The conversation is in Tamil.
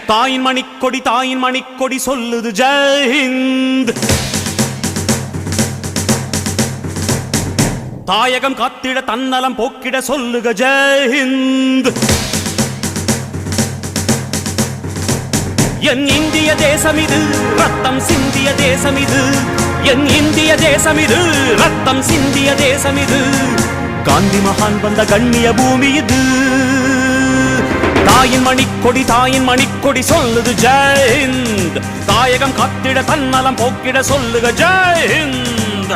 தாயின் மணிக்கொடி சொல்லுது ஜெய் ஹிந்த். தாயகம் காத்திட தன்னலம் போக்கிட சொல்லுக ஜெய் ஹிந்த். என் இந்திய தேசம் இது ரத்தம் சிந்திய தேசம் இது, என் இந்திய தேசம் இது ரத்தம் சிந்திய தேசம் இது, காந்தி மகான் வந்த கண்ணிய பூமி இது. தாயின் மணிக்கொடி சொல்லுது ஜெய் ஹிந்த். தாயகம் காத்திட தன்னலம் போக்கிட சொல்லுக ஜெய் ஹிந்த்.